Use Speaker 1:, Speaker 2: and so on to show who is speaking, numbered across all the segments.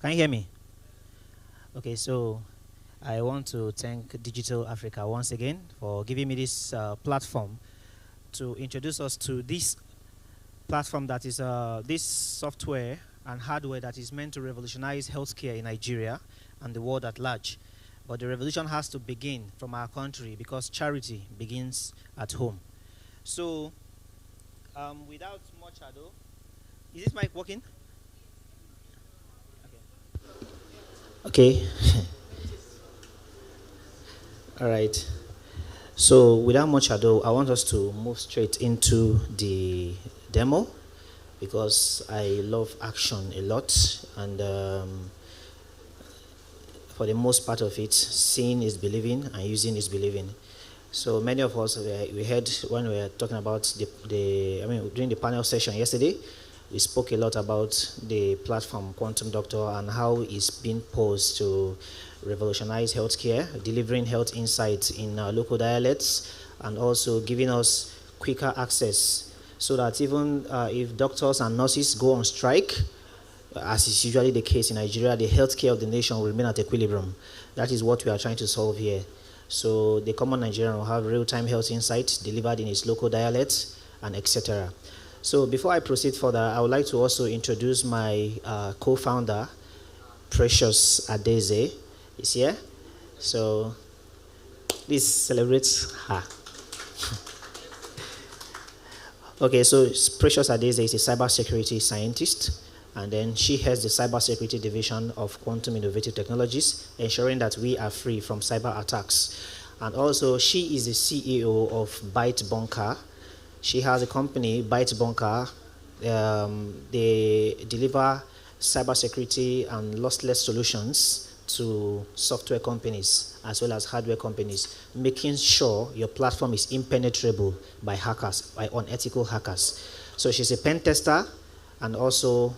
Speaker 1: Can you hear me? Okay, so I want to thank Digital Africa once again for giving me this platform to introduce us to this platform that is this software and hardware that is meant to revolutionize healthcare in Nigeria and the world at large. But the revolution has to begin from our country because charity begins at home. So, without much ado, is this mic working? Okay. All right. So, without much ado, I want us to move straight into the demo because I love action a lot, and for the most part of it, seeing is believing and using is believing. So many of us, we heard when we were talking about during the panel session yesterday, we spoke a lot about the platform Quantum Doctor and how it's been posed to revolutionize healthcare, delivering health insights in local dialects, and also giving us quicker access so that even if doctors and nurses go on strike, as is usually the case in Nigeria, the healthcare of the nation will remain at equilibrium. That is what we are trying to solve here. So the common Nigerian will have real-time health insights delivered in its local dialect and etc. So before I proceed further, I would like to also introduce my co-founder, Precious Adeze, is here. So please celebrate her. Okay, so Precious Adeze is a cybersecurity scientist, and then she heads the cybersecurity division of Quantum Innovative Technologies, ensuring that we are free from cyber attacks. And also, she is the CEO of Byte Bunker. She has a company, Byte Bunker. They deliver cybersecurity and lossless solutions to software companies as well as hardware companies, making sure your platform is impenetrable by hackers, by unethical hackers. So she's a pen tester and also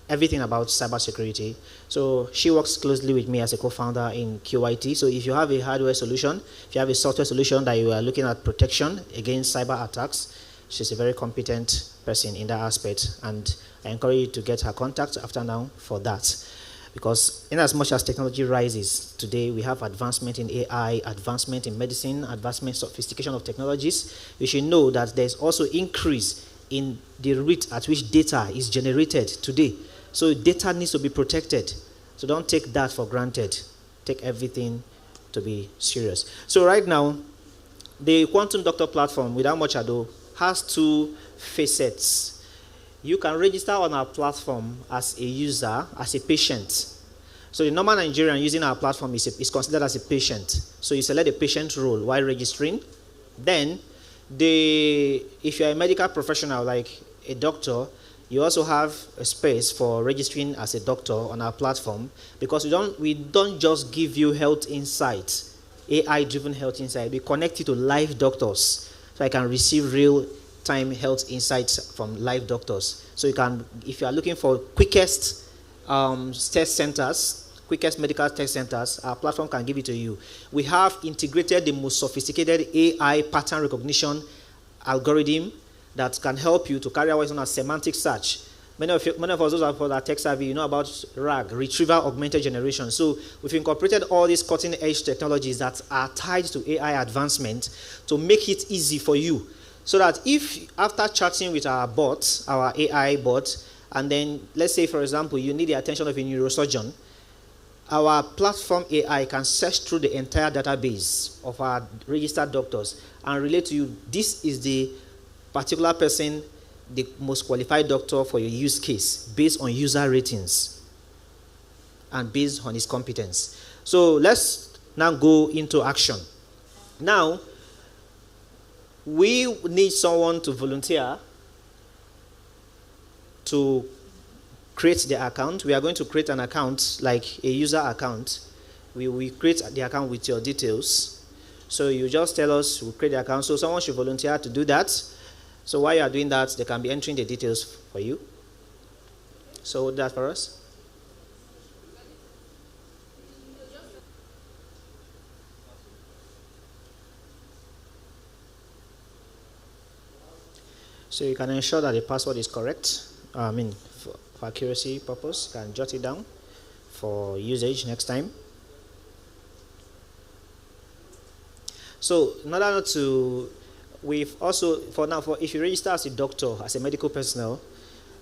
Speaker 1: everything about cybersecurity. So she works closely with me as a co-founder in QIT. So if you have a hardware solution, if you have a software solution that you are looking at protection against cyber attacks, she's a very competent person in that aspect. And I encourage you to get her contact after now for that. Because in as much as technology rises, today we have advancement in AI, advancement in medicine, advancement sophistication of technologies. You should know that there's also increase in the rate at which data is generated today. So data needs to be protected. So don't take that for granted. Take everything to be serious. So right now, the Quantum Doctor platform, without much ado, has two facets. You can register on our platform as a user, as a patient. So the normal Nigerian using our platform is considered as a patient. So you select the patient role while registering. Then, if you're a medical professional like a doctor, you also have a space for registering as a doctor on our platform because we don't just give you health insights, AI-driven health insight. We connect you to live doctors so I can receive real-time health insights from live doctors. So you can, if you are looking for quickest test centers, quickest medical test centers, our platform can give it to you. We have integrated the most sophisticated AI pattern recognition algorithm that can help you to carry out what is known as semantic search. Many of us, those are tech savvy, you know about RAG, Retrieval Augmented Generation. So we've incorporated all these cutting-edge technologies that are tied to AI advancement to make it easy for you. So that if after chatting with our bot, our AI bot, and then let's say, for example, you need the attention of a neurosurgeon, our platform AI can search through the entire database of our registered doctors and relate to you, this is the particular person, the most qualified doctor for your use case based on user ratings and based on his competence. So let's now go into action. Now, we need someone to volunteer to create the account. We are going to create an account like a user account. We create the account with your details. So you just tell us we'll create the account. So someone should volunteer to do that. So while you are doing that, they can be entering the details for you. So that for us. So you can ensure that the password is correct. For accuracy purpose, you can jot it down for usage next time. So in order not to, we've also, for now, if you register as a doctor, as a medical personnel,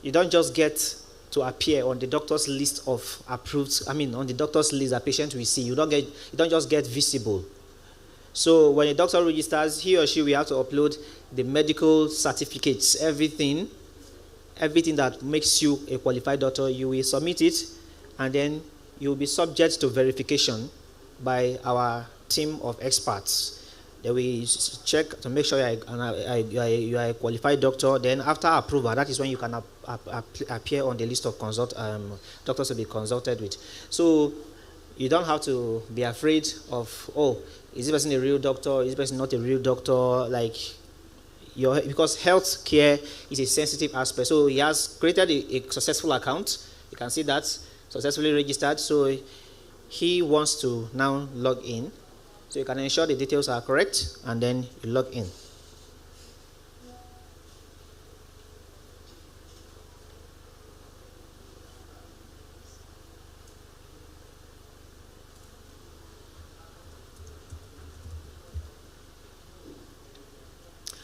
Speaker 1: you don't just get to appear on the doctor's list of approved, on the doctor's list that patient will see. You don't just get visible. So when a doctor registers, he or she will have to upload the medical certificates, everything that makes you a qualified doctor. You will submit it, and then you will be subject to verification by our team of experts. They will check to make sure you are a qualified doctor. Then after approval, that is when you can appear on the list of doctors to be consulted with. So you don't have to be afraid of, oh, is this person a real doctor? Is this person not a real doctor? Because health care is a sensitive aspect. So he has created a successful account. You can see that, successfully registered. So he wants to now log in. So you can ensure the details are correct, and then you log in.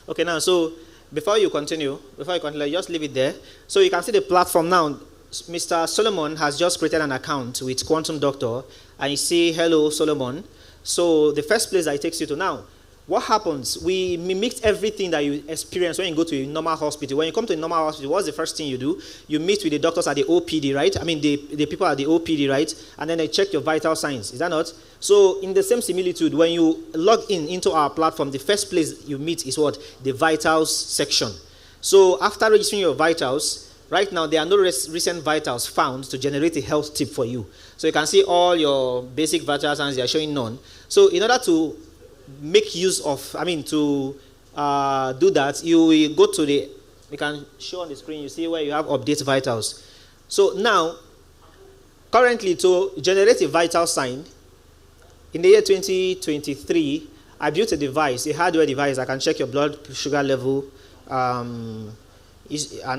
Speaker 1: Okay, now, so before you continue, just leave it there. So you can see the platform now. Mr. Solomon has just created an account with Quantum Doctor, and you see, hello, Solomon. So the first place that it takes you to now, what happens? We mimic everything that you experience when you go to a normal hospital. When you come to a normal hospital, what's the first thing you do? You meet with the doctors at the OPD, right? The people at the OPD, right? And then they check your vital signs. Is that not? So in the same similitude, when you log into our platform, the first place you meet is what? The vitals section. So after registering your vitals, right now, there are no recent vitals found to generate a health tip for you. So you can see all your basic vital signs, they are showing none. So in order to make use of, do that, you will go to you can show on the screen, you see where you have update vitals. So now, currently, to generate a vital sign, in the year 2023, I built a device, a hardware device that can check your blood sugar level, and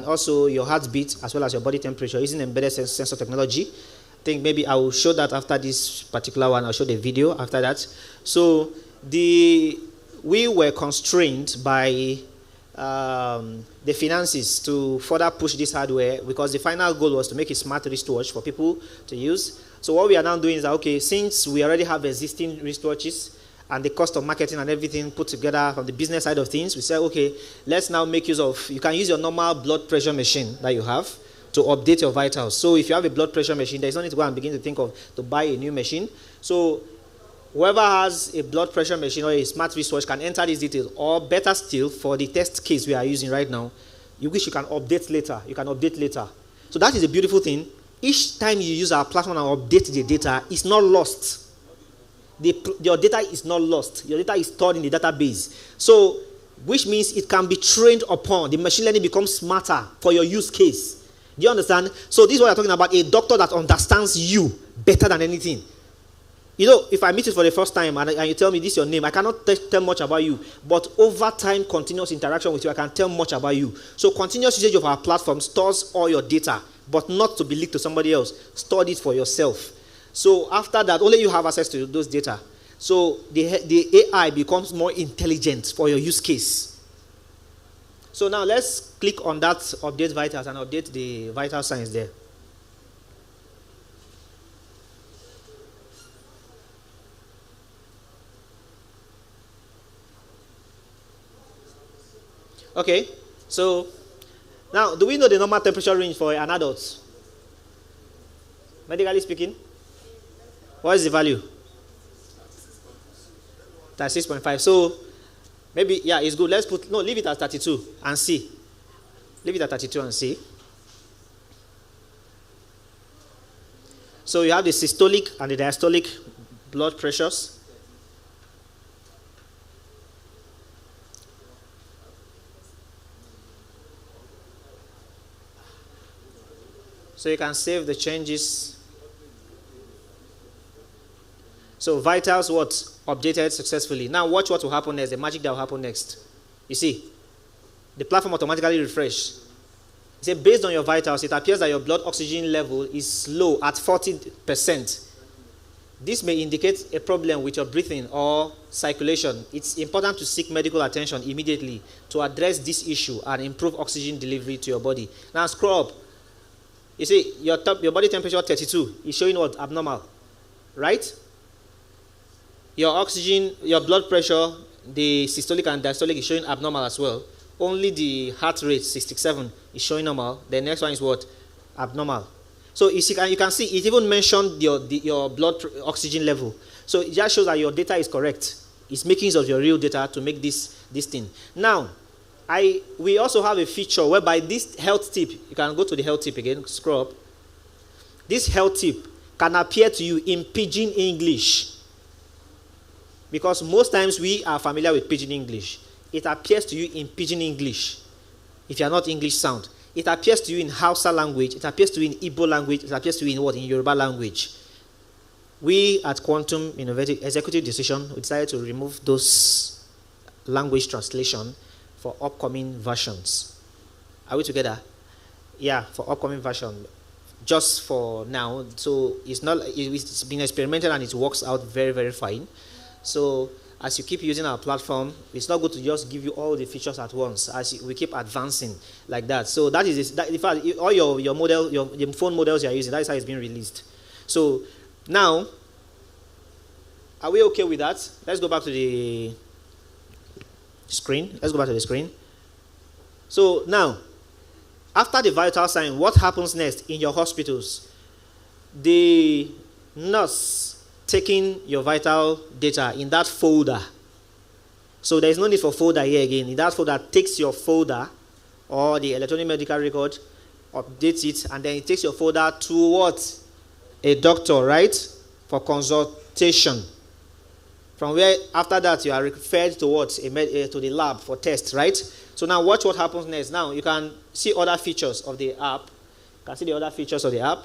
Speaker 1: also your heartbeat, as well as your body temperature, using embedded sensor technology. I think maybe I will show that after this particular one. I'll show the video after that. So we were constrained by the finances to further push this hardware, because the final goal was to make a smart wristwatch for people to use. So what we are now doing is that, okay, since we already have existing wristwatches and the cost of marketing and everything put together from the business side of things, we said, okay, let's now make use of, you can use your normal blood pressure machine that you have to update your vitals. So if you have a blood pressure machine, there's no need to go and begin to think of to buy a new machine. So whoever has a blood pressure machine or a smart wristwatch can enter these details, or better still, for the test case we are using right now, you wish you can update later. You can update later. So that is a beautiful thing. Each time you use our platform and update the data, it's not lost. Your data is not lost. Your data is stored in the database. So, which means it can be trained upon. The machine learning becomes smarter for your use case. Do you understand? So this is what I'm talking about, a doctor that understands you better than anything. You know, if I meet you for the first time and you tell me this is your name, I cannot tell much about you. But over time, continuous interaction with you, I can tell much about you. So continuous usage of our platform stores all your data, but not to be leaked to somebody else. Store it for yourself. So after that, only you have access to those data. So the AI becomes more intelligent for your use case. So now let's click on that update vitals and update the vital signs there. Okay, so now do we know the normal temperature range for an adult? Medically speaking? What is the value? 36.5. So maybe, yeah, it's good. Leave it at 32 and see. Leave it at 32 and see. So you have the systolic and the diastolic blood pressures. So you can save the changes. So vitals, what? Updated successfully. Now watch what will happen next, the magic that will happen next. You see, the platform automatically refresh. It said, based on your vitals, it appears that your blood oxygen level is low at 40%. This may indicate a problem with your breathing or circulation. It's important to seek medical attention immediately to address this issue and improve oxygen delivery to your body. Now scroll up. You see, your body temperature 32 is showing what? Abnormal. Right? Your oxygen, your blood pressure, the systolic and diastolic is showing abnormal as well. Only the heart rate, 67, is showing normal. The next one is what? Abnormal. So you can see it even mentioned your blood oxygen level. So it just shows that your data is correct. It's making use of your real data to make this thing. Now, we also have a feature whereby this health tip, you can go to the health tip again, scroll up. This health tip can appear to you in pidgin English. Because most times we are familiar with pidgin English. It appears to you in pidgin English. If you are not English sound. It appears to you in Hausa language. It appears to you in Igbo language. It appears to you in what? In Yoruba language. We at Quantum Innovative Executive Decision, we decided to remove those language translation for upcoming versions. Are we together? Yeah, for upcoming version. Just for now. So it's been experimented and it works out very, very fine. So as you keep using our platform, it's not good to just give you all the features at once. We keep advancing like that. So that is, in fact, all your model, your phone models you are using, that is how it's being released. So now, are we okay with that? Let's go back to the screen. Let's go back to the screen. So now, after the vital sign, what happens next in your hospitals? The nurse taking your vital data in that folder. So there is no need for folder here again. In that folder, takes your folder or the electronic medical record, updates it, and then it takes your folder to what? A doctor, right? For consultation. From where, after that, you are referred to what? To the lab for tests, right? So now watch what happens next. Now you can see other features of the app. You can see the other features of the app.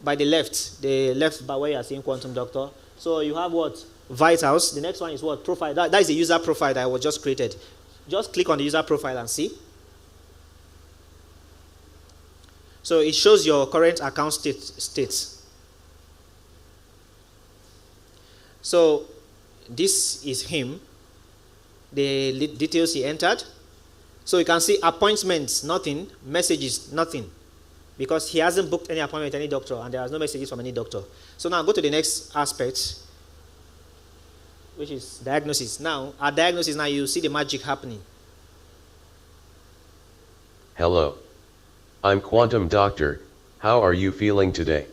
Speaker 1: By the left by where you are seeing Quantum Doctor. So you have what? Vitals. The next one is what? Profile. That is the user profile that was just created. Just click on the user profile and see. So it shows your current account state. So this is him. The details he entered. So you can see appointments, nothing. Messages, nothing. Because he hasn't booked any appointment with any doctor and there are no messages from any doctor. So now go to the next aspect, which is diagnosis. Now, at diagnosis, now you see the magic happening.
Speaker 2: Hello. I'm Quantum Doctor. How are you feeling today?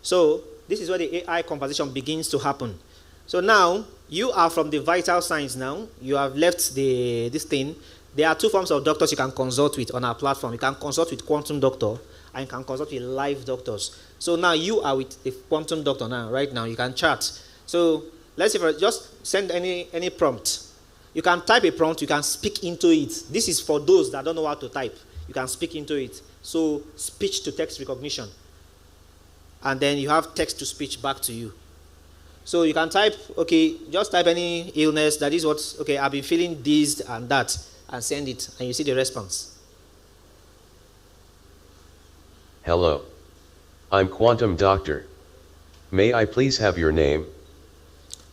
Speaker 1: So this is where the AI conversation begins to happen. So now, you are from the vital signs now. You have left this thing. There are two forms of doctors you can consult with on our platform. You can consult with Quantum Doctor and you can consult with live doctors. So now you are with the Quantum Doctor now, right now. You can chat. So let's say just send any prompt. You can type a prompt, you can speak into it. This is for those that don't know how to type. You can speak into it. So speech to text recognition. And then you have text to speech back to you. So you can type, okay, just type any illness. That is what, okay, I've been feeling this and that. And send it, and you see the response.
Speaker 2: Hello. I'm Quantum Doctor. May I please have your name?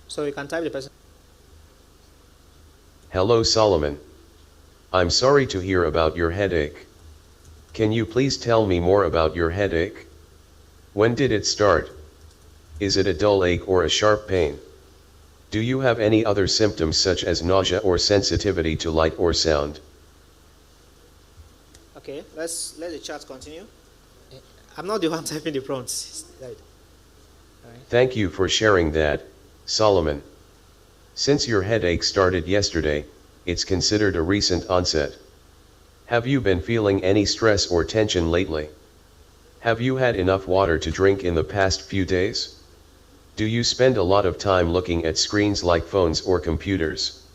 Speaker 1: So you can type the person.
Speaker 2: Hello, Solomon. I'm sorry to hear about your headache. Can you please tell me more about your headache? When did it start? Is it a dull ache or a sharp pain? Do you have any other symptoms such as nausea or sensitivity to light or sound?
Speaker 1: Okay, let the chat continue. I'm not the one typing the prompts. Right.
Speaker 2: Thank you for sharing that, Solomon. Since your headache started yesterday, it's considered a recent onset. Have you been feeling any stress or tension lately? Have you had enough water to drink in the past few days? Do you spend a lot of time looking at screens like phones or computers?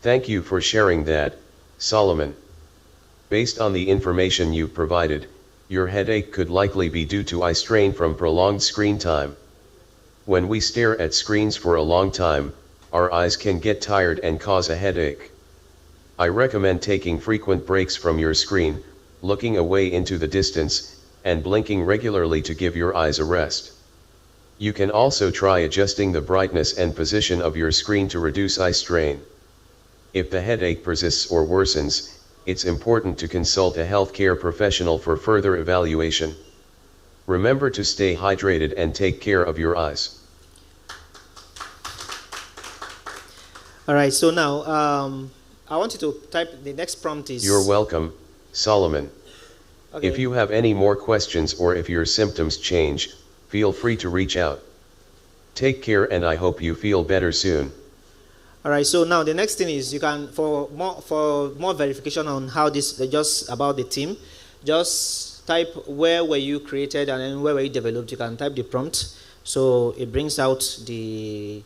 Speaker 2: Thank you for sharing that, Solomon. Based on the information you've provided, your headache could likely be due to eye strain from prolonged screen time. When we stare at screens for a long time, our eyes can get tired and cause a headache. I recommend taking frequent breaks from your screen, looking away into the distance, and blinking regularly to give your eyes a rest. You can also try adjusting the brightness and position of your screen to reduce eye strain. If the headache persists or worsens, it's important to consult a healthcare professional for further evaluation. Remember to stay hydrated and take care of your eyes.
Speaker 1: All right, so now I want you to type the next prompt is...
Speaker 2: You're welcome, Solomon.
Speaker 1: Okay.
Speaker 2: If you have any more questions or if your symptoms change, feel free to reach out. Take care and I hope you feel better soon.
Speaker 1: All right, so now the next thing is you can, for more verification on how this, just about the team, just type where were you created and then where were you developed. You can type the prompt. So it brings out the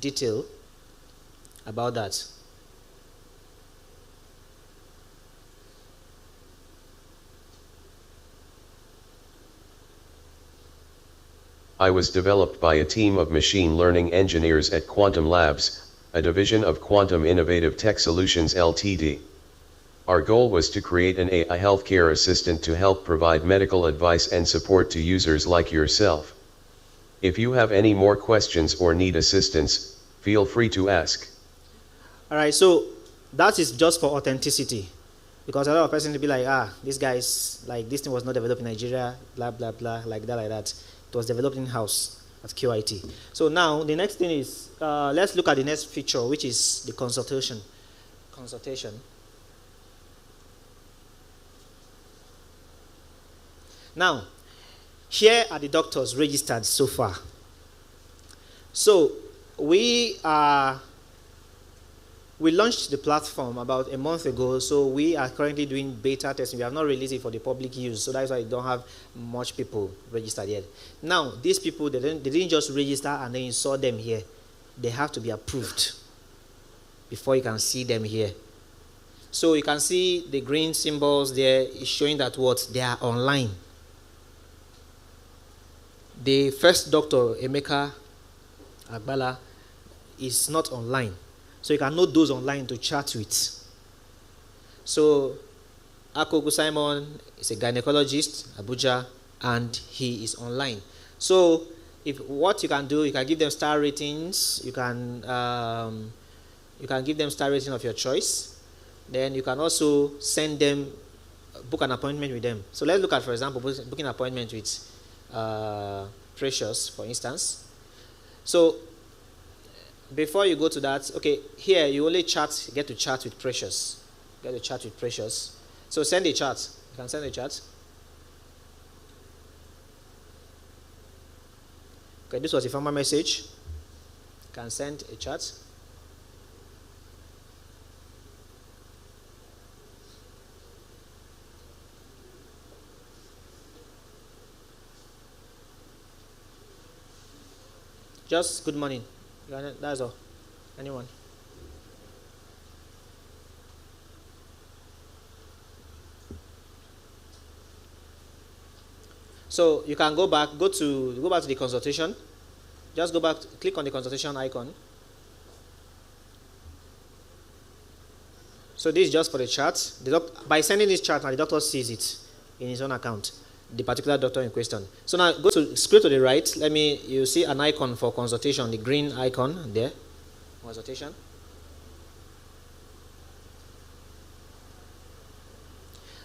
Speaker 1: detail about that.
Speaker 2: I was developed by a team of machine learning engineers at Quantum Labs, a division of Quantum Innovative Tech Solutions Ltd. Our goal was to create an AI healthcare assistant to help provide medical advice and support to users like yourself. If you have any more questions or need assistance, feel free to ask.
Speaker 1: All right, so that is just for authenticity. Because a lot of persons will be like, this guy's, like, this thing was not developed in Nigeria, blah, blah, blah, like that. It was developed in-house at QIT. So now, the next thing is, let's look at the next feature, which is the consultation. Now, here are the doctors registered so far. So, we launched the platform about a month ago, so we are currently doing beta testing. We have not released it for the public use, so that's why we don't have much people registered yet. Now, these people, they didn't just register and then you saw them here. They have to be approved before you can see them here. So you can see the green symbols there is showing that they are online. The first doctor, Emeka Agbala, is not online. So you can note those online to chat with. So Akogu Simon is a gynecologist, Abuja, and he is online. So what you can do, you can give them star ratings. You can give them star rating of your choice. Then you can also send them, book an appointment with them. So let's look at, for example, booking an appointment with Precious, for instance. So before you go to that, okay, here you only get to chat with Precious. So send a chat. You can send a chat. Okay, this was a formal message. You can send a chat. Just good morning. That's all. Anyone? So you can go back to the consultation. Just go back, click on the consultation icon. So this is just for the chart. By sending this chart, now the doctor sees it in his own account, the particular doctor in question. So now scroll to the right. You see an icon for consultation, the green icon there, consultation.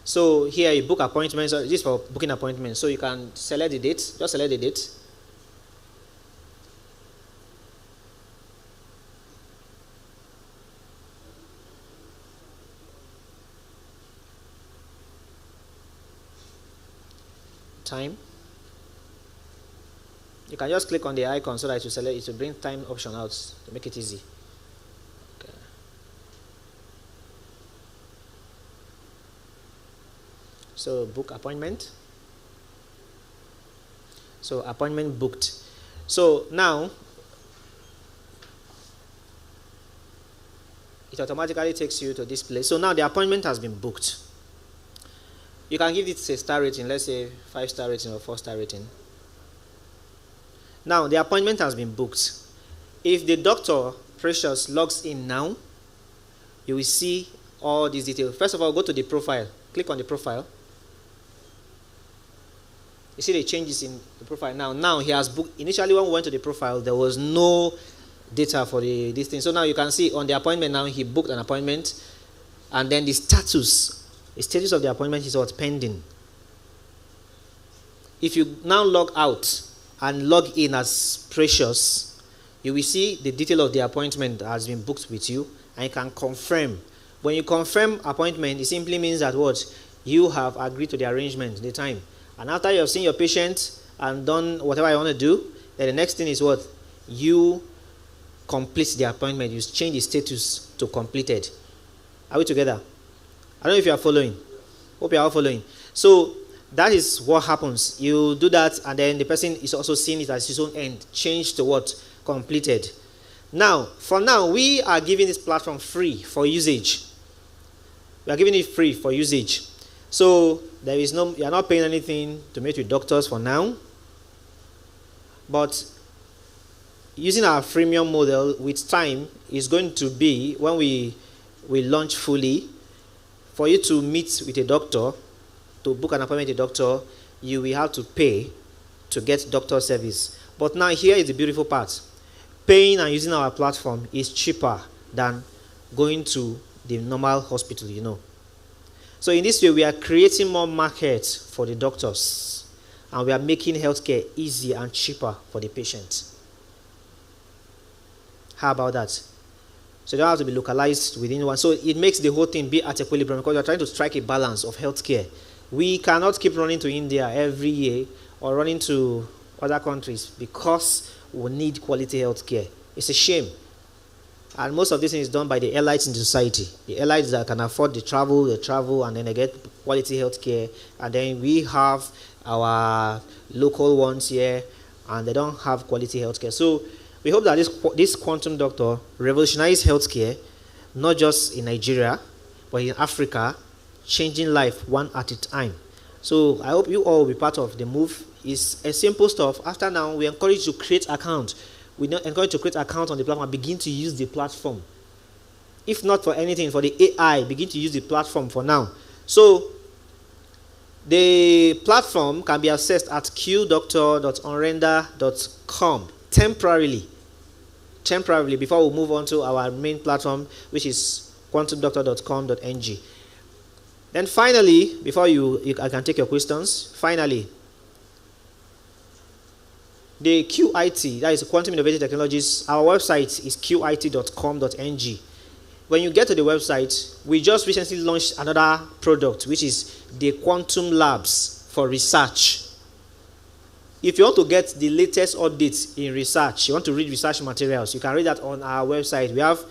Speaker 1: So here you book appointments. This is for booking appointments. So you can select the date. Just select the date. Time. You can just click on the icon so that it will bring time option out to make it easy. Okay. So book appointment. So appointment booked. So now it automatically takes you to this place. So now the appointment has been booked. You can give it a star rating, let's say 5-star rating or 4-star rating. Now, the appointment has been booked. If the doctor, Precious, logs in now, you will see all these details. First of all, go to the profile. Click on the profile. You see the changes in the profile now. Now he has booked. Initially, when we went to the profile, there was no data for this thing. So now you can see on the appointment now he booked an appointment, and then the status of the appointment is what? Pending. If you now log out and log in as Precious, you will see the detail of the appointment that has been booked with you, and you can confirm. When you confirm appointment, it simply means that what? You have agreed to the arrangement, the time. And after you have seen your patient and done whatever you want to do, then the next thing is what? You complete the appointment. You change the status to completed. Are we together? I don't know if you are following. Hope you are all following. So that is what happens. You do that, and then the person is also seeing it as his own end. Change to what? Completed. Now, for now, we are giving this platform free for usage. We are giving it free for usage. So there is no, you are not paying anything to meet with doctors for now. But using our freemium model with time is going to be, when we launch fully, for you to meet with a doctor, to book an appointment with a doctor, you will have to pay to get doctor service. But now here is the beautiful part. Paying and using our platform is cheaper than going to the normal hospital, you know. So in this way, we are creating more markets for the doctors, and we are making healthcare easier and cheaper for the patient. How about that? So you don't have to be localized within one. So it makes the whole thing be at equilibrium, because you're trying to strike a balance of healthcare. We cannot keep running to India every year or running to other countries because we need quality healthcare. It's a shame. And most of this is done by the elites in the society. The elites that can afford the travel, and then they get quality healthcare. And then we have our local ones here, and they don't have quality healthcare. So we hope that this quantum doctor revolutionizes healthcare, not just in Nigeria, but in Africa, changing life one at a time. So I hope you all will be part of the move. It's a simple stuff. After now, we encourage you to create account. We encourage you to create account on the platform and begin to use the platform. If not for anything, for the AI, begin to use the platform for now. So the platform can be accessed at qdoctor.onrender.com temporarily, before we move on to our main platform, which is quantumdoctor.com.ng. Then finally, before I can take your questions, finally, the QIT, that is Quantum Innovative Technologies, our website is qit.com.ng. When you get to the website, we just recently launched another product, which is the Quantum Labs for research. If you want to get the latest updates in research, you want to read research materials, you can read that on our website. We have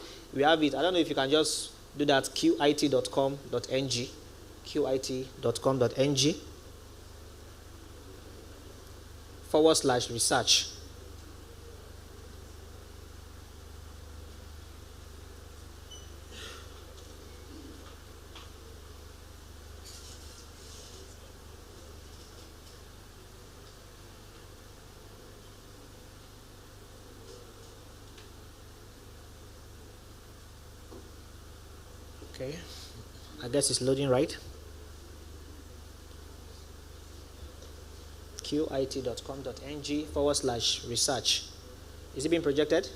Speaker 1: it. I don't know if you can just do that, qit.com.ng, qit.com.ng /research. Okay, I guess it's loading, right? qit.com.ng /research. Is it being projected?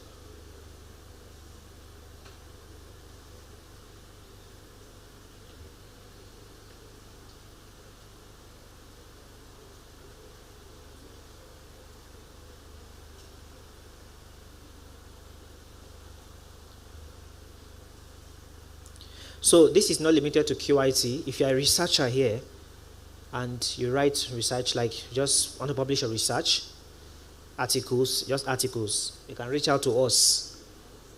Speaker 1: So this is not limited to QIT. If you are a researcher here and you write research, like just want to publish a research, articles, you can reach out to us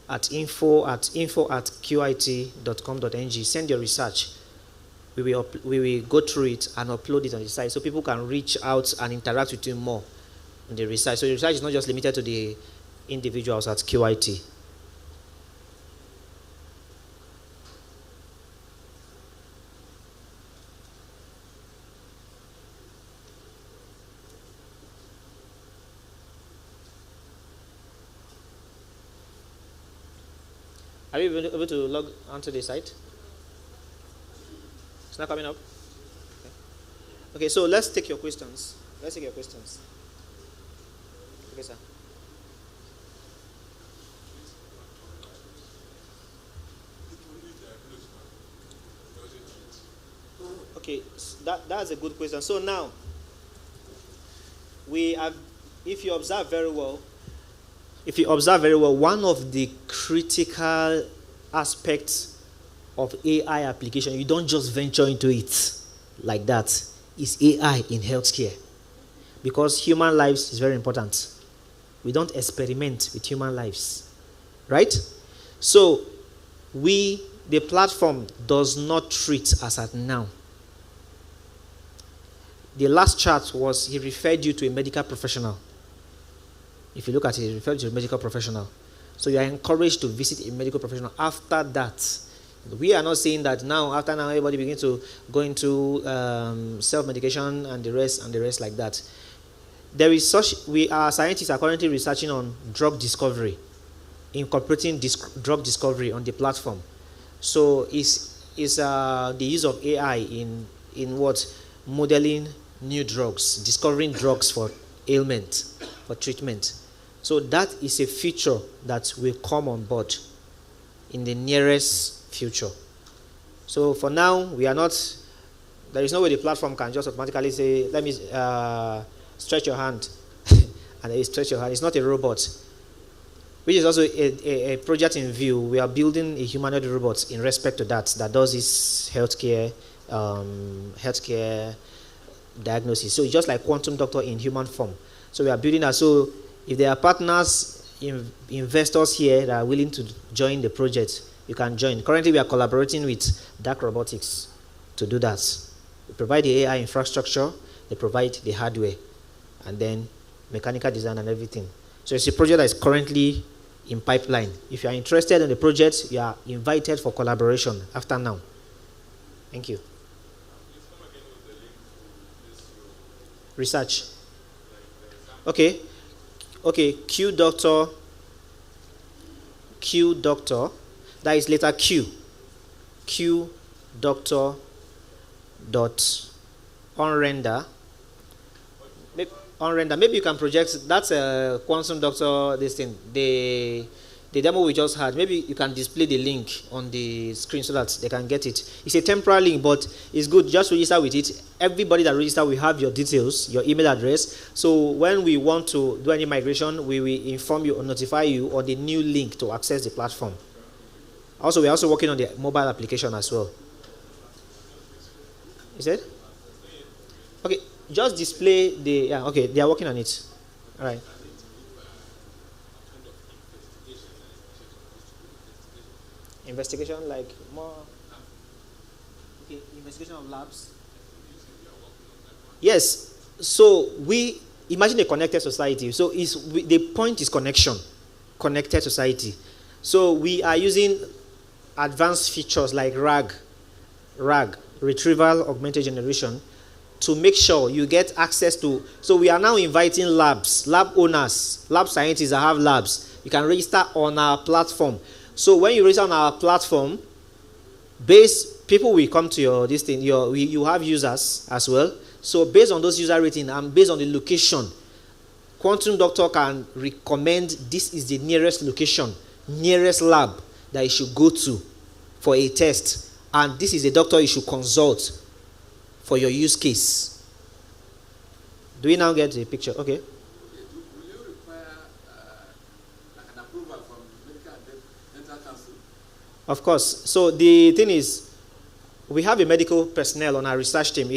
Speaker 1: at info@qit.com.ng. Send your research. We will go through it and upload it on the site so people can reach out and interact with you more on the research. So the research is not just limited to the individuals at QIT. Have you been able to log onto the site? It's not coming up? Okay, so let's take your questions. Let's take your questions. Okay, sir. Okay, that's a good question. So now, we have, if you observe very well, one of the critical aspects of AI application, you don't just venture into it like that, is AI in healthcare. Because human lives is very important. We don't experiment with human lives. Right? So, the platform does not treat as at now. The last chart was, he referred you to a medical professional. If you look at it, he referred you to a medical professional. So you are encouraged to visit a medical professional after that. We are not saying that now, after now, everybody begins to go into self-medication and the rest like that. There is our scientists are currently researching on drug discovery, incorporating drug discovery on the platform. So is the use of AI in what? Modeling new drugs, discovering drugs for ailment, for treatment. So that is a feature that will come on board in the nearest future. So for now, there is no way the platform can just automatically say, let me stretch your hand, and it stretch your hand. It's not a robot, which is also a project in view. We are building a humanoid robot in respect to that does this healthcare diagnosis. So it's just like quantum doctor in human form. So we are building that. So if there are partners, investors here that are willing to join the project, you can join. Currently, we are collaborating with Dark Robotics to do that. We provide the AI infrastructure, they provide the hardware, and then mechanical design and everything. So it's a project that is currently in pipeline. If you are interested in the project, you are invited for collaboration after now. Thank you. Research. Okay. Q doctor. That is letter Q. Q doctor dot onrender. Maybe you can project. That's a quantum doctor. This thing. The demo we just had, maybe you can display the link on the screen so that they can get it. It's a temporary link, but it's good. Just register with it. Everybody that registers will have your details, your email address. So when we want to do any migration, we will inform you or notify you on the new link to access the platform. Also, we're also working on the mobile application as well. Is it? Okay, just display the, okay, they are working on it. All right. Investigation, like more, okay, investigation of labs. Yes. So we imagine a connected society. So the point is connection, connected society. So we are using advanced features like RAG, retrieval augmented generation, to make sure you get access to. So we are now inviting labs, lab owners, lab scientists that have labs. You can register on our platform. So when you register on our platform, people will come to your this thing. You have users as well. So based on those user rating and based on the location, Quantum Doctor can recommend this is the nearest location, nearest lab that you should go to for a test, and this is a doctor you should consult for your use case. Do we now get the picture? Okay. Of course. So the thing is, we have a medical personnel on our research team.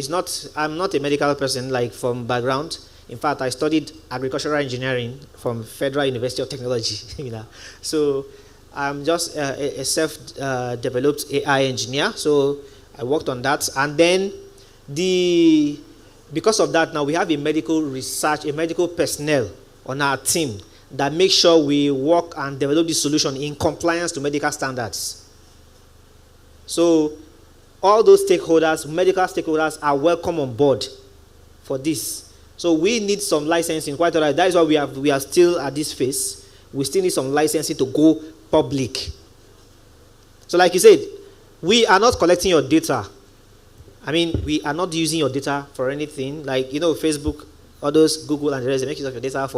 Speaker 1: I'm not a medical person like from background. In fact, I studied agricultural engineering from Federal University of Technology. So I'm just a self-developed AI engineer. So I worked on that, and then because of that, now we have a medical personnel on our team that makes sure we work and develop the solution in compliance to medical standards. So all those stakeholders, medical stakeholders, are welcome on board for this. So we need some licensing. Quite all right. That is why we are still at this phase. We still need some licensing to go public. So like you said, we are not collecting your data. I mean, we are not using your data for anything. Like, Facebook, others, Google, and the rest, they make use of your data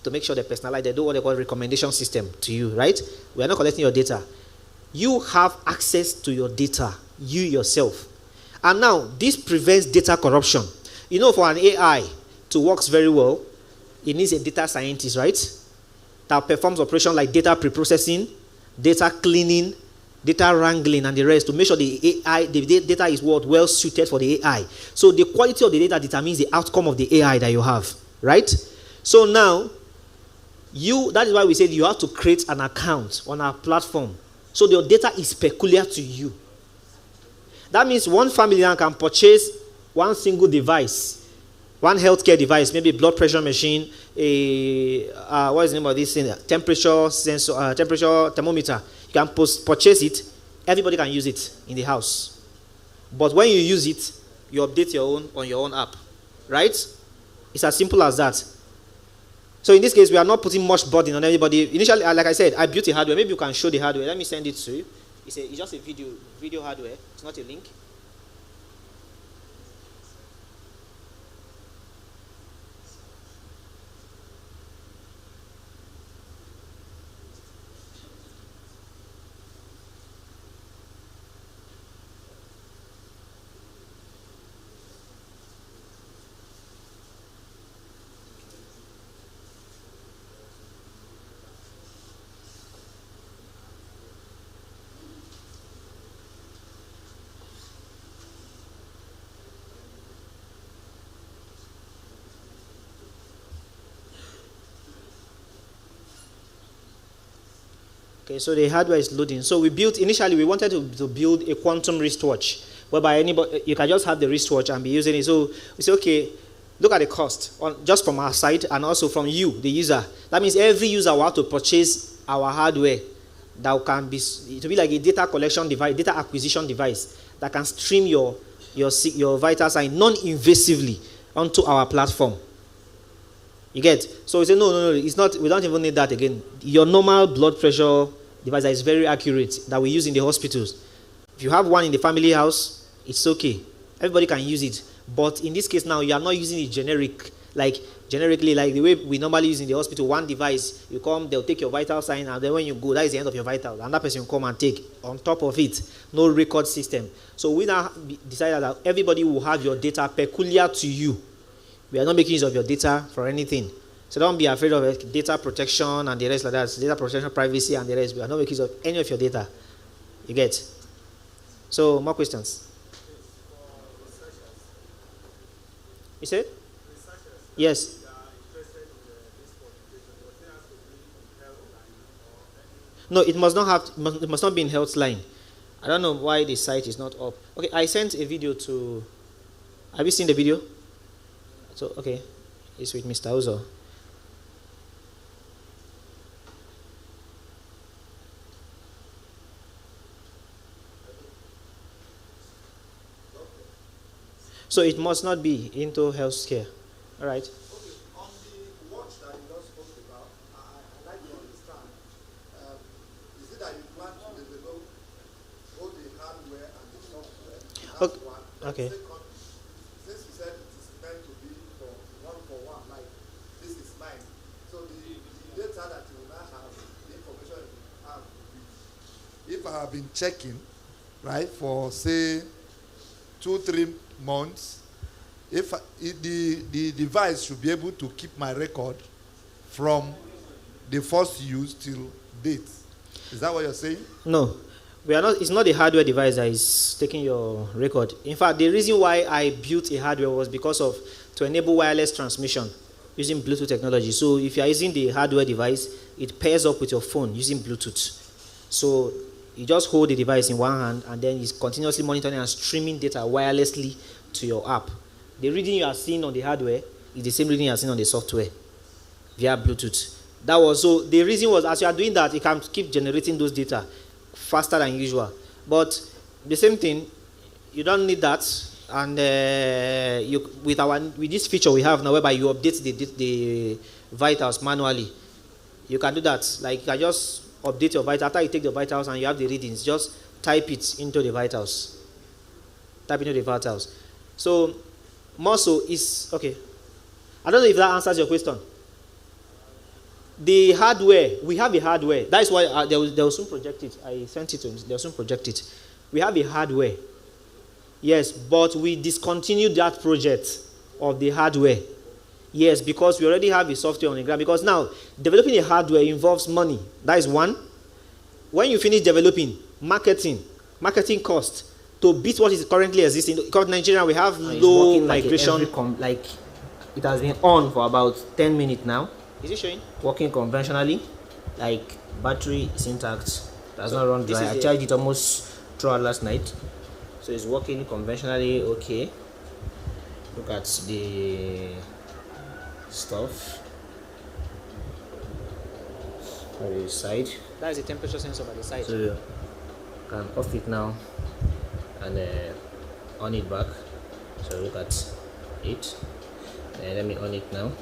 Speaker 1: to make sure they personalize. They do what they call recommendation system to you, right? We are not collecting your data. You have access to your data, you yourself. And now, this prevents data corruption. For an AI to work very well, it needs a data scientist, right? That performs operations like data preprocessing, data cleaning, data wrangling, and the rest to make sure the data is well suited for the AI. So the quality of the data determines the outcome of the AI that you have, right? So now, that is why we said you have to create an account on our platform. So your data is peculiar to you. That means one family now can purchase one single device, one healthcare device, maybe a blood pressure machine, what is the name of this thing? Temperature sensor, temperature thermometer. You can purchase it. Everybody can use it in the house. But when you use it, you update your own on your own app, right? It's as simple as that. So in this case, we are not putting much burden on anybody. Initially, like I said, I built a hardware. Maybe you can show the hardware. Let me send it to you. It's just a video hardware. It's not a link. Okay, so the hardware is loading. So initially we wanted to build a quantum wristwatch, whereby you can just have the wristwatch and be using it. So we say, okay, look at the cost, just from our side and also from you, the user. That means every user will have to purchase our hardware to be like a data collection device, data acquisition device that can stream your vital sign non-invasively onto our platform. You get? So we say, no, it's not, we don't even need that again. Your normal blood pressure device that is very accurate that we use in the hospitals. If you have one in the family house, it's okay. Everybody can use it. But in this case now, you are not using it generically, like the way we normally use in the hospital. One device, you come, they'll take your vital sign, and then when you go, that is the end of your vital. Another person will come and take on top of it. No record system. So we now decided that everybody will have your data peculiar to you. We are not making use of your data for anything. So don't be afraid of data protection and the rest like that. Data protection, privacy, and the rest. We are not making use of any of your data. You get? So, more questions? You said? Yes. No, it must not be in health line. I don't know why the site is not up. Okay, I sent a video to. Have you seen the video? So, okay, it's with Mr. Ozo. So it must not be into healthcare. All right.
Speaker 3: Okay, on the watch that you just spoke about, I like to understand. Is it that you plan to develop both the hardware and the software? That's
Speaker 1: Okay.
Speaker 3: one.
Speaker 1: Okay.
Speaker 3: Second, since you said it is meant to be for one, like this is mine. So the data that you will now have, the information you have will be. If I have been checking, right, for say 2-3 months, the device should be able to keep my record from the first use till date. Is that what you're saying?
Speaker 1: No, we are not. It's not the hardware device that is taking your record. In fact, the reason why I built a hardware was because to enable wireless transmission using Bluetooth technology. So if you are using the hardware device, it pairs up with your phone using Bluetooth. So you just hold the device in one hand and then it's continuously monitoring and streaming data wirelessly to your app. The reading you are seeing on the hardware is the same reading you are seeing on the software via Bluetooth. So the reason was, as you are doing that, it can keep generating those data faster than usual. But the same thing, you don't need that. And with this feature we have now, whereby you update the vitals manually, you can do that. Like you can just update your vitals. After you take the vitals and you have the readings, just type it into the vitals. Type into the vitals. So, more so is, okay. I don't know if that answers your question. The hardware, we have a hardware. That is why they will soon project it. I sent it to him. They will soon project it. We have a hardware. Yes, but we discontinued that project of the hardware. Yes, because we already have a software on the ground. Because now, developing a hardware involves money. That is one. When you finish developing, marketing cost to beat what is currently existing. Because in Nigeria, we have low migration.
Speaker 4: Like it has been on for about 10 minutes now.
Speaker 1: Is it showing?
Speaker 4: Working conventionally, like battery is intact. Does not run dry. I charged it almost throughout last night. So it's working conventionally okay. Look at the stuff on the side.
Speaker 1: That is a temperature sensor by the side.
Speaker 4: So you can off it now and on it back. So look at it. Let me on it now.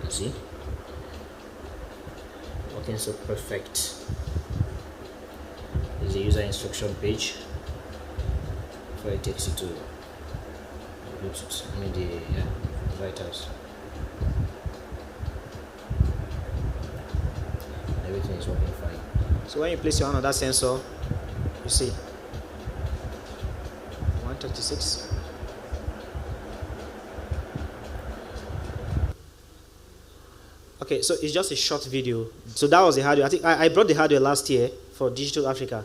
Speaker 4: You see, working so perfect. There's a user instruction page before it takes you to Bluetooth. I mean the vitals. Everything is working fine.
Speaker 1: So when you place your hand on that sensor, you see 136. Okay, so it's just a short video. So that was the hardware. I think I brought the hardware last year for Digital Africa.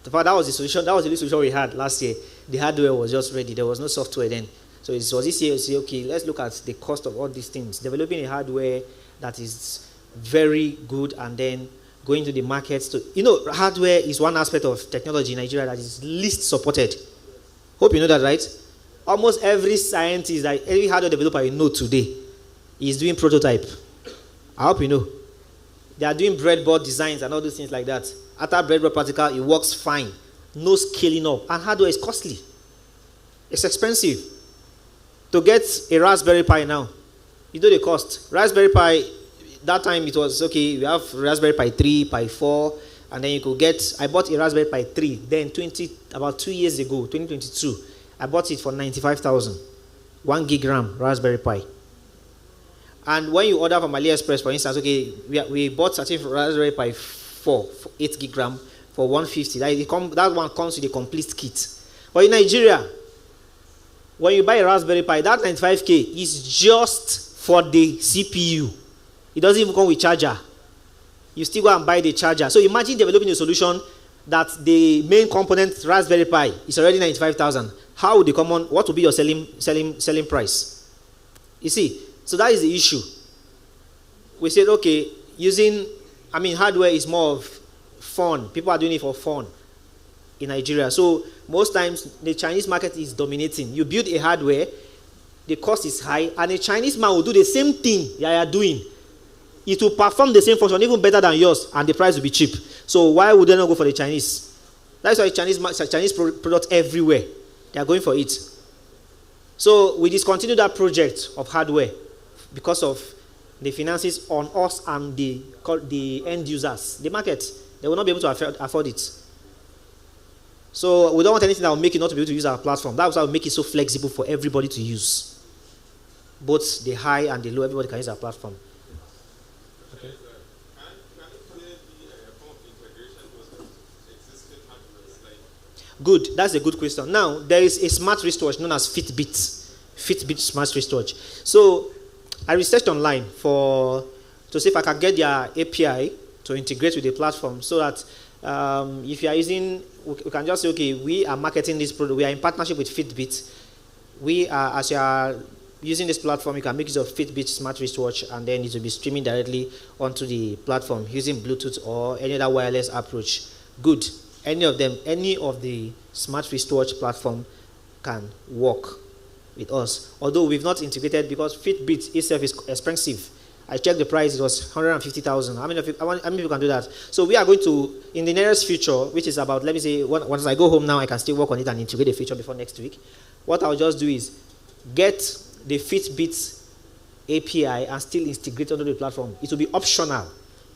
Speaker 1: That was the solution. That was the only solution we had last year. The hardware was just ready. There was no software then. So it was this year. Say, okay, let's look at the cost of all these things. Developing a hardware that is very good, and then going to the markets to, hardware is one aspect of technology in Nigeria that is least supported. Hope you know that, right? Almost every scientist, like every hardware developer you know today, is doing prototype. I hope you know. They are doing breadboard designs and all those things like that. After breadboard practical, it works fine. No scaling up. And hardware is costly. It's expensive. To get a Raspberry Pi now, you know the cost. Raspberry Pi, that time it was, okay, we have Raspberry Pi 3, Pi 4, and then you could get, I bought a Raspberry Pi 3, then about 2 years ago, 2022, I bought it for 95,000. 1 gig RAM Raspberry Pi. And when you order from AliExpress, for instance, okay, we bought a Raspberry Pi 4 for 8 gig RAM for 150. That one comes with a complete kit. But in Nigeria, when you buy a Raspberry Pi, that 95K is just for the CPU. It doesn't even come with charger. You still go and buy the charger. So imagine developing a solution that the main component Raspberry Pi is already 95,000. How would what would be your selling price? You see, so that is the issue. We said, okay, hardware is more of fun. People are doing it for fun in Nigeria. So most times the Chinese market is dominating. You build a hardware, the cost is high, and a Chinese man will do the same thing you are doing. It will perform the same function, even better than yours, and the price will be cheap. So why would they not go for the Chinese? That's why Chinese products everywhere. They are going for it. So we discontinued that project of hardware because of the finances on us and the end users, the market. They will not be able to afford it. So we don't want anything that will make you not to be able to use our platform. That's why we make it so flexible for everybody to use. Both the high and the low, everybody can use our platform. Okay. Good. That's a good question. Now, there is a smart wristwatch known as Fitbit smart wristwatch. So I researched online to see if I can get their API to integrate with the platform, so that if you are using, we can just say, okay, we are marketing this product. We are in partnership with Fitbit. As you are using this platform, you can make use of Fitbit smart wristwatch, and then it will be streaming directly onto the platform using Bluetooth or any other wireless approach. Good. Any of the smart wristwatch platform can work with us. Although we've not integrated, because Fitbit itself is expensive. I checked the price, it was 150,000. How many people can do that? So we are going to, in the nearest future, which is about, let me say, once I go home now, I can still work on it and integrate the feature before next week. What I'll just do is get the Fitbit API and still integrate onto the platform. It will be optional.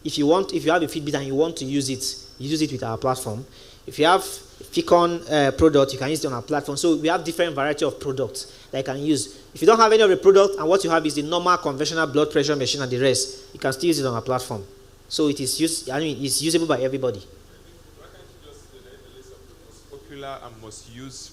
Speaker 1: if you have a Fitbit and you want to use it, you use it with our platform. If you have Ficon product, you can use it on our platform. So we have different variety of products that you can use. If you don't have any of the product and what you have is the normal conventional blood pressure machine and the rest, you can still use it on our platform. So it is it's usable by everybody.
Speaker 5: Why can't you just select the list of the most popular and most used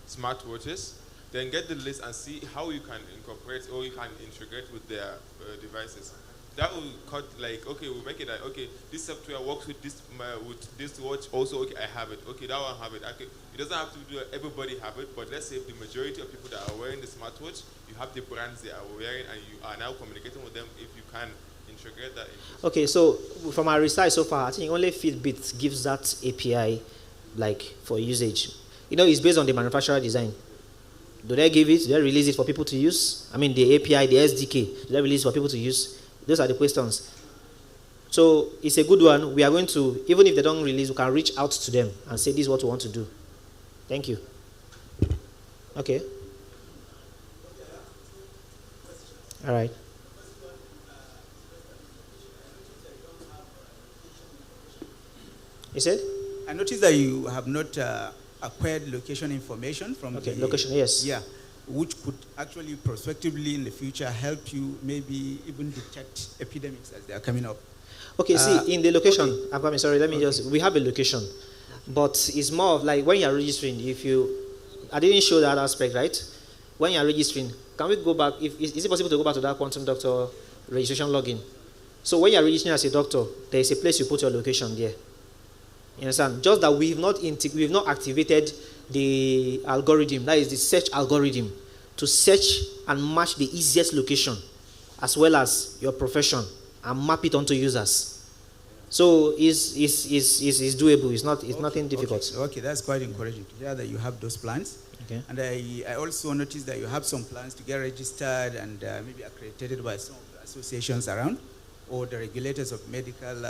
Speaker 5: smartwatches, then get the list and see how you can incorporate or you can integrate with their devices. That will cut, like, okay, we'll make it like, okay, this software works with this watch also, okay, I have it, okay, that one have it, okay. It doesn't have to do everybody have it, but let's say the majority of people that are wearing the smartwatch, you have the brands they are wearing and you are now communicating with them if you can integrate that.
Speaker 1: Okay, so from our research so far, I think only Fitbit gives that API like for usage. It's based on the manufacturer design. Do they give it? Do they release it for people to use? I mean, the API, the SDK, do they release it for people to use? Those are the questions. So it's a good one. We are going to, even if they don't release, we can reach out to them and say, this is what we want to do. Thank you. Okay. All right. You said?
Speaker 6: I noticed that you have not acquired location information from
Speaker 1: the location, yes.
Speaker 6: Yeah, which could actually prospectively in the future help you maybe even detect epidemics as they are coming up.
Speaker 1: Okay, see, in the location,
Speaker 6: okay.
Speaker 1: I'm coming, sorry, we have a location, but it's more of like when you're registering, I didn't show that aspect, right? When you're registering, can we go back, is it possible to go back to that Quantum Doctor registration login? So when you're registering as a doctor, there is a place you put your location there. You understand? Just that we've not activated the algorithm, that is the search algorithm, to search and match the easiest location as well as your profession and map it onto users. So it's doable. It's nothing difficult.
Speaker 6: Okay, that's quite encouraging to hear that you have those plans.
Speaker 1: Okay.
Speaker 6: And I also noticed that you have some plans to get registered and maybe accredited by some of the associations around, or the regulators of medical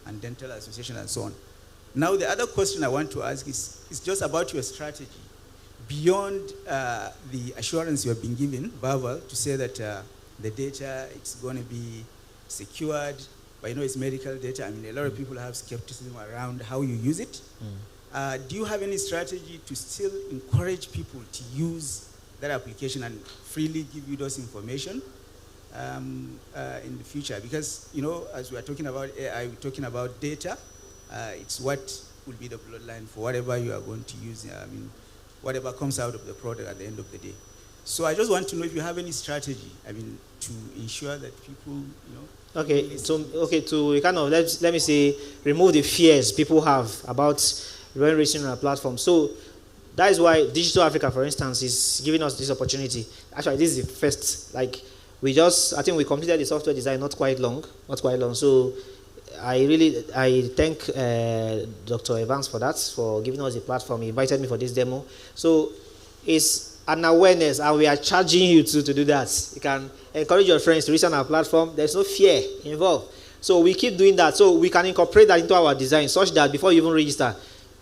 Speaker 6: and dental association and so on. Now, the other question I want to ask is just about your strategy. Beyond the assurance you have been given, verbal, to say that the data is going to be secured, but it's medical data. I mean, a lot of people have skepticism around how you use it. Do you have any strategy to still encourage people to use that application and freely give you those information in the future? Because, as we are talking about AI, we're talking about data. It's what will be the bloodline for whatever you are going to use. Whatever comes out of the product at the end of the day. So I just want to know if you have any strategy, to ensure that people,
Speaker 1: Okay, to kind of, let me say, remove the fears people have about when reaching our platform. So that is why Digital Africa, for instance, is giving us this opportunity. Actually, this is the first, I think we completed the software design not quite long. So I thank Dr. Evans for that, for giving us a platform. He invited me for this demo. So it's an awareness, and we are charging you to do that. You can encourage your friends to register on our platform. There's no fear involved. So we keep doing that. So we can incorporate that into our design such that before you even register,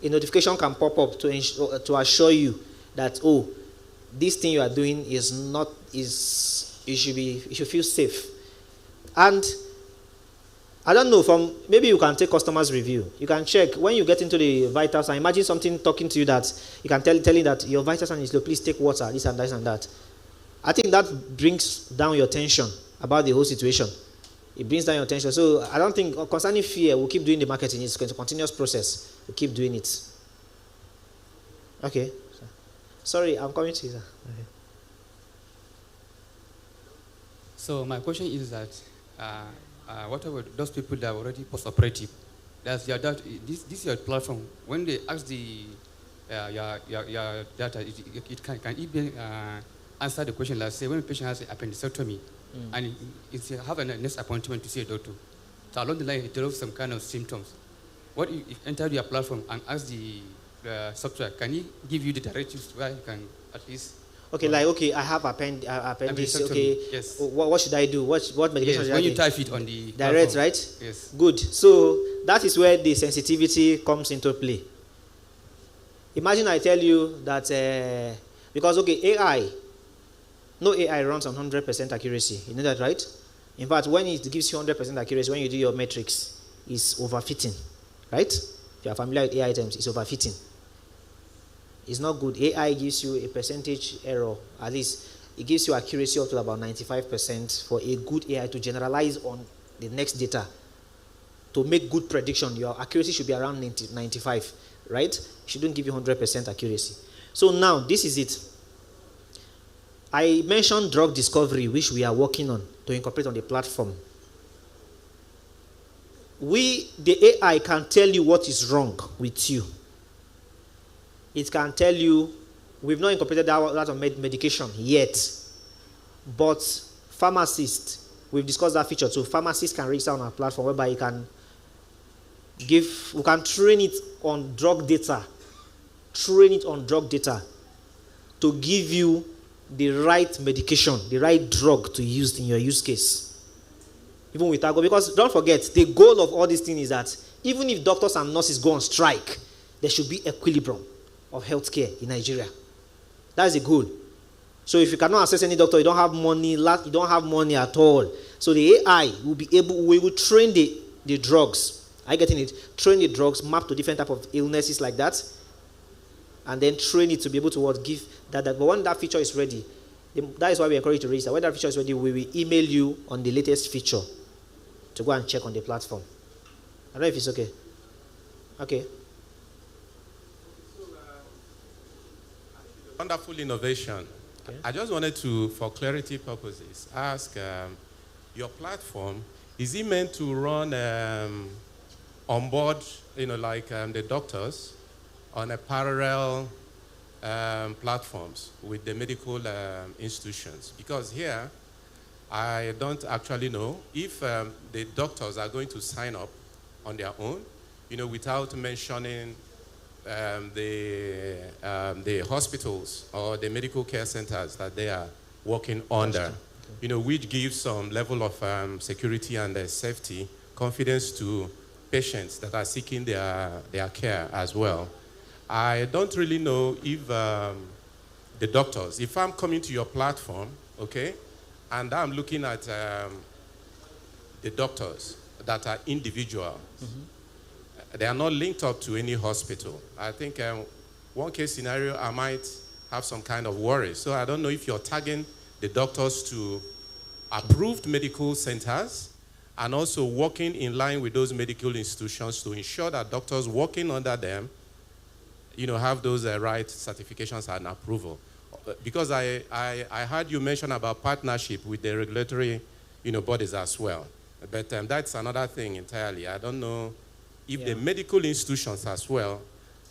Speaker 1: a notification can pop up to assure you that, this thing you are doing you should feel safe. And I don't know, maybe you can take customers' review. You can check when you get into the vital sign. Imagine something talking to you that you can telling that your vital sign is low, please take water, this and that and that. I think that brings down your tension about the whole situation. It brings down your tension. So I don't think, concerning fear, we'll keep doing the marketing. It's a continuous process. We'll keep doing it. Okay. Sorry, I'm coming to you, sir. Okay.
Speaker 7: So my question is that, what about those people that are already post-operative? This is your platform. When they ask your data, it can even answer the question. Let's say when a patient has appendectomy and it's have a next appointment to see a doctor, so along the line it develops some kind of symptoms. What if enter your platform and ask the software, can he give you the directives where you can at least?
Speaker 1: Okay, I have appendix. Okay,
Speaker 7: yes.
Speaker 1: What should I do? What medication should I take?
Speaker 7: When you type it on the
Speaker 1: direct,
Speaker 7: platform.
Speaker 1: right?
Speaker 7: Yes.
Speaker 1: Good. So that is where the sensitivity comes into play. Imagine I tell you that because no AI runs on 100% accuracy. You know that, right? In fact, when it gives you 100% accuracy, when you do your metrics, it's overfitting, right? If you are familiar with AI items, it's overfitting. It's not good. AI gives you a percentage error. At least it gives you accuracy up to about 95% for a good AI to generalize on the next data. To make good prediction, your accuracy should be around 95, right? It shouldn't give you 100% accuracy. So now, this is it. I mentioned drug discovery, which we are working on to incorporate on the platform. The AI can tell you what is wrong with you. It can tell you, we've not incorporated that on medication yet, but pharmacists, we've discussed that feature too. Pharmacists can register on our platform whereby we can train it on drug data, to give you the right medication, the right drug to use in your use case. Even without go, because don't forget, the goal of all these things is that even if doctors and nurses go on strike, there should be equilibrium of healthcare in Nigeria. That's the goal. So if you cannot access any doctor, you don't have money, at all. So the AI will train the drugs. Are you getting it? Train the drugs, map to different type of illnesses like that, and then train it to be able to give that. But when that feature is ready, that is why we encourage you to register. When that feature is ready, we will email you on the latest feature to go and check on the platform. I don't know if it's okay. Okay.
Speaker 8: Wonderful innovation. Okay. I just wanted to, for clarity purposes, ask your platform, is it meant to run on board, like the doctors on a parallel platforms with the medical institutions? Because here, I don't actually know if the doctors are going to sign up on their own, without mentioning the hospitals or the medical care centers that they are working under, which gives some level of security and safety, confidence to patients that are seeking their care as well. I don't really know if the doctors, if I'm coming to your platform, okay, and I'm looking at the doctors that are individual, they are not linked up to any hospital. I think one case scenario, I might have some kind of worry. So I don't know if you're tagging the doctors to approved medical centers and also working in line with those medical institutions to ensure that doctors working under them, have those right certifications and approval. Because I heard you mention about partnership with the regulatory, bodies as well. But that's another thing entirely. I don't know if the medical institutions as well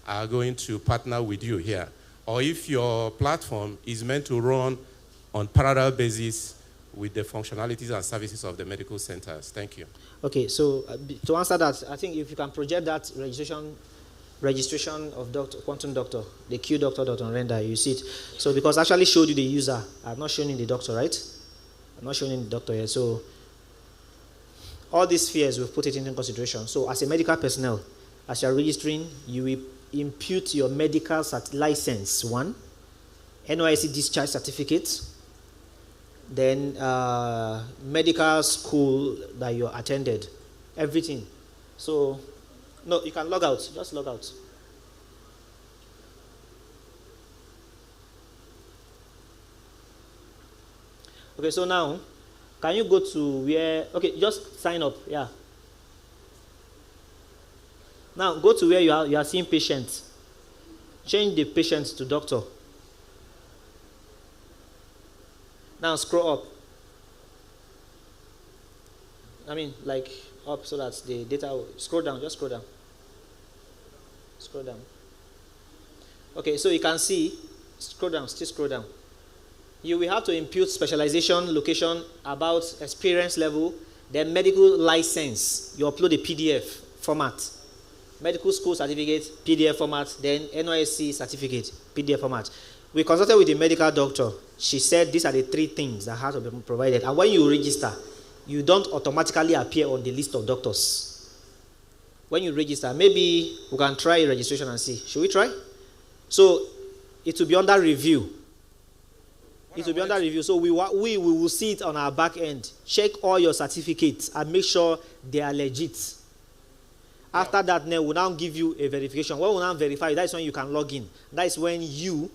Speaker 8: are going to partner with you here, or if your platform is meant to run on parallel basis with the functionalities and services of the medical centers. Thank you.
Speaker 1: Okay, so to answer that, I think if you can project that registration of quantum doctor, the qdoctor.onrender, you see it. So because I actually showed you the user, I've not shown you the doctor, right? I'm not showing you the doctor yet. So all these fears, we've put it into consideration. So as a medical personnel, as you're registering, you will impute your medical license, one, NYSC discharge certificate, then medical school that you attended, everything. So, no, you can log out, just log out. Okay, so now, can you go to where, okay, just sign up, yeah. Now, go to where you are seeing patients. Change the patient to doctor. Now, scroll up. I mean, like, up so that the data will, scroll down, just scroll down. Scroll down. Okay, so you can see, scroll down, still scroll down. You will have to impute specialization, location, about experience level, then medical license. You upload a PDF format. Medical school certificate, PDF format, then NYSC certificate, PDF format. We consulted with the medical doctor. She said these are the three things that have to be provided. And when you register, you don't automatically appear on the list of doctors. When you register, maybe we can try registration and see. Should we try? So it will be under review. It will be under review. So we will see it on our back end. Check all your certificates and make sure they are legit. After that, then we'll now give you a verification. When we now verify, that is when you can log in. That is when you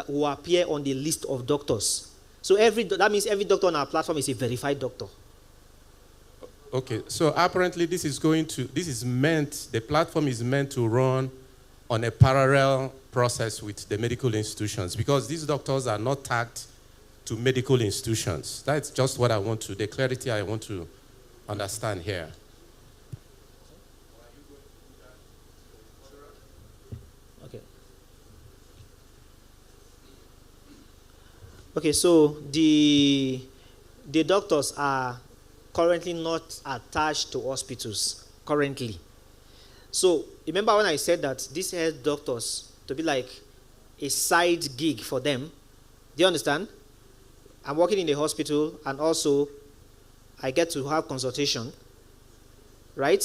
Speaker 1: will appear on the list of doctors. So that means every doctor on our platform is a verified doctor.
Speaker 8: Okay, so apparently the platform is meant to run on a parallel process with the medical institutions, because these doctors are not tagged to medical institutions. That's just what the clarity I want to understand here.
Speaker 1: Okay, so the doctors are currently not attached to hospitals currently. So remember when I said that these health doctors to be like a side gig for them? Do you understand? I'm working in a hospital and also I get to have consultation, right?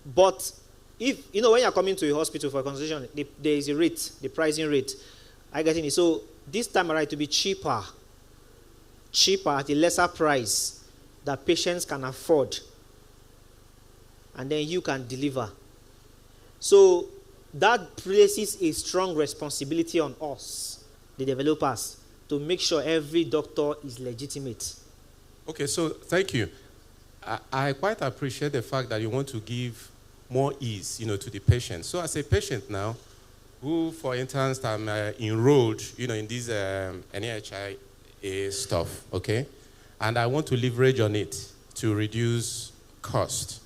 Speaker 1: But if, when you're coming to a hospital for a consultation, there is a rate, the pricing rate. I get it. So this time around to be cheaper at a lesser price that patients can afford, and then you can deliver. So that places a strong responsibility on us, the developers, to make sure every doctor is legitimate.
Speaker 8: Okay, so thank you. I quite appreciate the fact that you want to give more ease, to the patient. So as a patient now, who, for instance, I'm enrolled, in this NHI stuff, okay? And I want to leverage on it to reduce cost,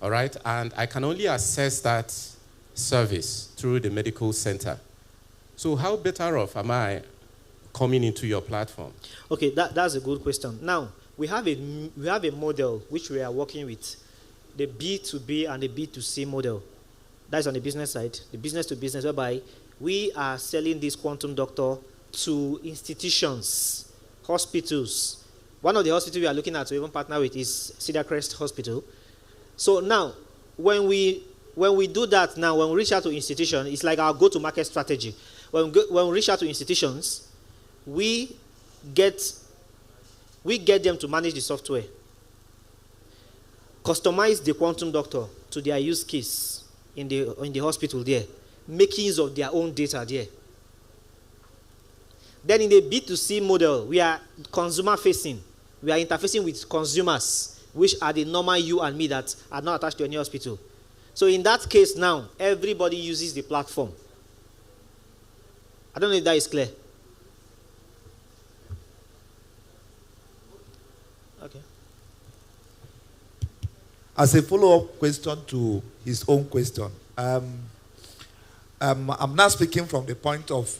Speaker 8: all right? And I can only access that service through the medical center. So how better off am I coming into your platform?
Speaker 1: Okay, that's a good question. Now, we have a model which we are working with, the B2B and the B2C model. That's on the business side, the business to business, whereby we are selling this quantum doctor to institutions, hospitals. One of the hospitals we are looking at to even partner with is Cedar Crest Hospital. So now, when we do that now, when we reach out to institutions, it's like our go-to-market strategy. When we reach out to institutions, we get them to manage the software, customize the quantum doctor to their use case in the hospital there, making use of their own data there. Then in the B2C model, we are consumer facing. We are interfacing with consumers, which are the normal you and me that are not attached to any hospital. So in that case now, everybody uses the platform. I don't know if that is clear. Okay.
Speaker 3: As a follow-up question to his own question, I'm now speaking from the point of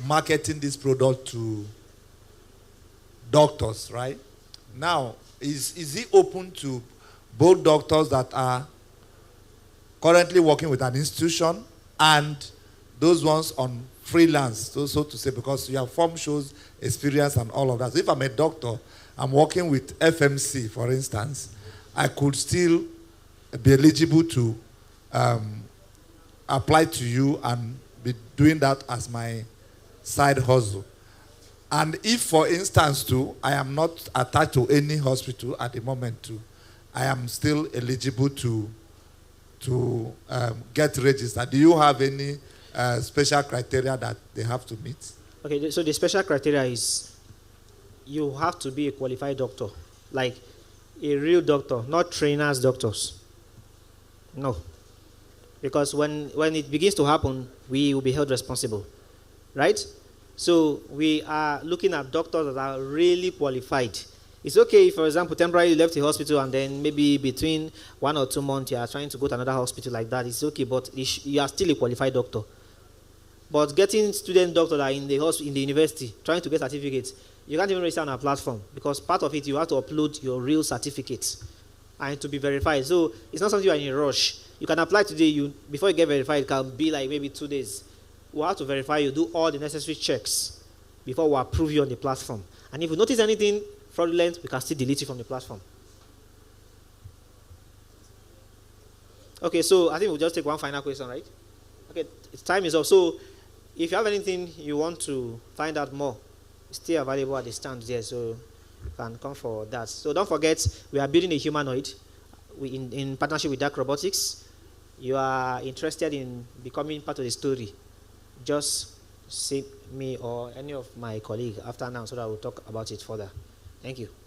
Speaker 3: marketing this product to doctors, right? Now, is it open to both doctors that are currently working with an institution and those ones on freelance, so to say, because your form shows experience and all of that. So if I'm a doctor, I'm working with FMC, for instance, I could still be eligible to apply to you and be doing that as my side hustle. And if, for instance, too, I am not attached to any hospital at the moment, too, I am still eligible to get registered. Do you have any special criteria that they have to meet?
Speaker 1: Okay, so the special criteria is you have to be a qualified doctor, like a real doctor, not trainers doctors. No. Because when it begins to happen, we will be held responsible. Right? So we are looking at doctors that are really qualified. It's okay if, for example, temporarily you left the hospital and then maybe between 1 or 2 months you are trying to go to another hospital like that. It's okay, but you are still a qualified doctor. But getting student doctors that are in the university trying to get certificates, you can't even register on our platform because part of it you have to upload your real certificates and to be verified. So it's not something you are in a rush. You can apply today. Before you get verified, it can be like maybe 2 days. We'll have to verify you, do all the necessary checks before we approve you on the platform. And if you notice anything fraudulent, we can still delete you from the platform. Okay, so I think we'll just take one final question, right? Okay, time is up. So if you have anything you want to find out more, still available at the stand there, so you can come for that. So don't forget, we are building a humanoid in partnership with Dark Robotics. You are interested in becoming part of the story, just see me or any of my colleagues after now so that we'll talk about it further. Thank you.